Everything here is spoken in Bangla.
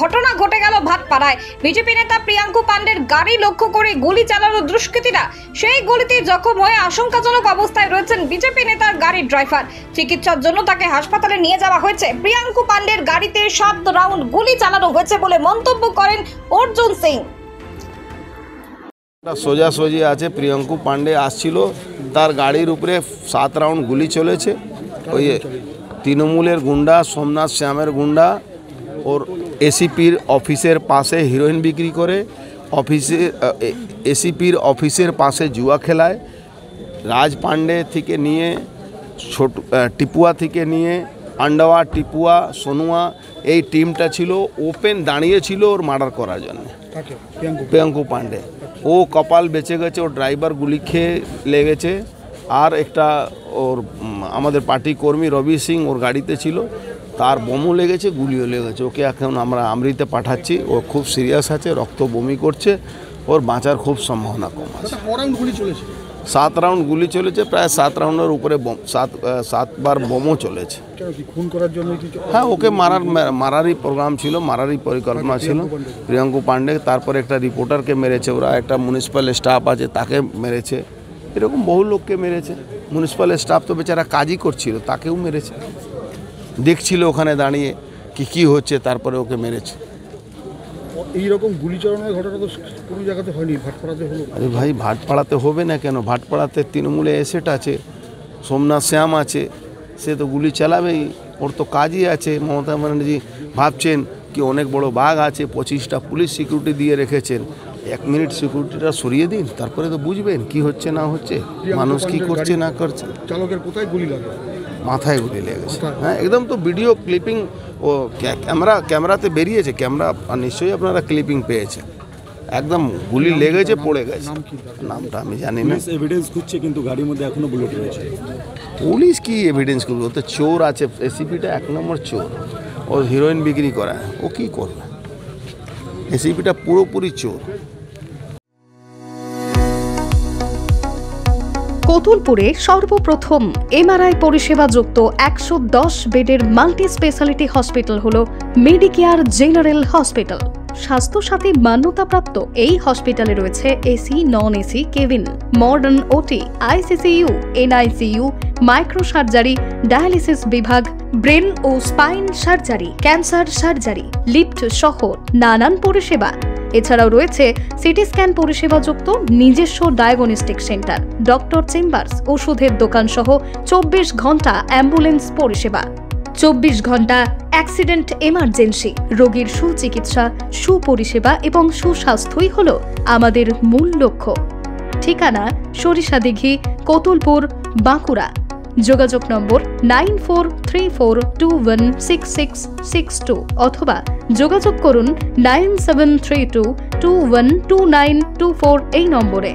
ঘটনা ঘটে গেল ভাটপাড়ায়। বিজেপি নেতা প্রিয়াঙ্কু পান্ডের গাড়ি লক্ষ্য করে গুলি চালানো দুষ্কৃতীরা। সেই গুলিতে জখম হয়ে আশঙ্কাজনক অবস্থায় রয়েছেন বিজেপি নেতার গাড়ির ড্রাইভার। চিকিৎসার জন্য তাকে হাসপাতালে নিয়ে যাওয়া হয়েছে। প্রিয়াঙ্কু পান্ডের গাড়িতে 7 রাউন্ড গুলি চালানো হয়েছে বলে মন্তব্য করেন অর্জুন সিং। সোজাসুজি আছে, প্রিয়াঙ্কু পান্ডে আসছিল, তার গাড়ির উপরে 7 রাউন্ড গুলি চলেছে। ওই তৃণমূলের গুন্ডা সোমনাথ শ্যামের গুন্ডা ওর এসিপির অফিসের পাশে হিরোইন বিক্রি করে, এসিপির অফিসের পাশে জুয়া খেলায়। রাজ পান্ডে থেকে নিয়ে টিপুয়া থেকে নিয়ে আন্ডাওয়া, টিপুয়া, সোনুয়া, এই টিমটা ছিল ওপেন দাঁড়িয়েছিল ওর মার্ডার করার জন্য। প্রিয়াঙ্কু পান্ডে ও কপাল বেঁচে গেছে, ওর ড্রাইভার গুলি খেয়ে লেগেছে। আর একটা ওর আমাদের পার্টি কর্মী রবি সিং ওর গাড়িতে ছিল, তার বোমও লেগেছে, গুলিও লেগেছে। ওকে এখন আমরা আমৃতে পাঠাচ্ছি, ও খুব সিরিয়াস আছে, রক্ত বমি করছে, ওর বাঁচার খুব সম্ভাবনা কম আছে। 7 রাউন্ড গুলি চলেছে, প্রায় 7 রাউন্ডের উপরে 7 বার বোমও চলেছে। হ্যাঁ, ওকে মারারই প্রোগ্রাম ছিল, মারারই পরিকল্পনা ছিল প্রিয়াঙ্কু পান্ডে। তারপরে একটা রিপোর্টারকে মেরেছে ওরা, একটা মিউনিসিপ্যাল স্টাফ আছে তাকে মেরেছে, এরকম বহু লোককে মেরেছে। মিউনিসিপ্যাল স্টাফ তো বেচারা কাজই করছিল, তাকেও মেরেছে, দেখছিল ওখানে দাঁড়িয়ে কি হচ্ছে, তারপরে ওকে মেরেছে। এইরকম গুলি চালানোর ঘটনা তো কোনো জায়গাতে হয়নি, ভাটপাড়াতে হলো। আরে ভাই, ভাটপাড়াতে হবে না কেন? ভাটপাড়াতে তৃণমূলে এসেট আছে, সোমনাথ শ্যাম আছে, সে তো গুলি চালাবেই, ওর তো কাজই আছে। মমতা ব্যানার্জি ভাবছেন কি অনেক বড় বাঘ আছে, 25টা পুলিশ সিকিউরিটি দিয়ে রেখেছেন, 1 মিনিট সিকিউরিটিটা সরিয়ে দিন, তারপরে তো বুঝবেন কি হচ্ছে না হচ্ছে, মানুষ কি করছে না করছে। চালকের কোথায় গুলি লাগে? মাথায় গুলি লেগেছে। হ্যাঁ, একদম তো ভিডিও ক্লিপিং ও ক্যামেরাতে বেরিয়েছে, ক্যামেরা নিশ্চয়ই আপনারা ক্লিপিং পেয়েছে, একদম গুলি লেগেছে, পড়ে গেছে। নামটা আমি জানি না। এভিডেন্স খুঁজছে কিন্তু গাড়ির মধ্যে এখনো বুলেট রয়েছে। পুলিশ কি এভিডেন্স করবে? ও তো চোর আছে, এসিপিটা 1 নম্বর চোর, ও হিরোইন বিক্রি করায়, ও কি করবে? এসিপিটা পুরোপুরি চোর। কতুলপুরে সর্বপ্রথম এমআরআই পরিষেবা যুক্ত 110 বেডের মাল্টি স্পেশালিটি হসপিটাল হলো মেডিকেয়ার জেনারেল হসপিটাল। স্বাস্থ্যসাথী মান্যতাপ্রাপ্ত এই হসপিটালে রয়েছে AC, non AC cabin, modern OT, ICCU, NICU, micro surgery, dialysis বিভাগ, ব্রেন ও spine surgery, cancer surgery, lift সহ নানান পরিষেবা। এছাড়াও রয়েছে সিটি স্ক্যান পরিষেবা যুক্ত নিজস্ব ডায়াগনস্টিক সেন্টার, ডক্টর চেম্বার্স, ওষুধের দোকান সহ 24 ঘন্টা অ্যাম্বুলেন্স পরিষেবা। 24 ঘন্টা অ্যাক্সিডেন্ট এমার্জেন্সি, রোগীর সুচিকিৎসা, সুপরিষেবা এবং সুস্বাস্থ্যই হল আমাদের মূল লক্ষ্য। ঠিকানা সরিষাদিঘি, কতুলপুর, বাঁকুড়া। যোগাযোগ নম্বর 9434216662 অথবা যোগাযোগ করুন 9732212924 এই নম্বরে।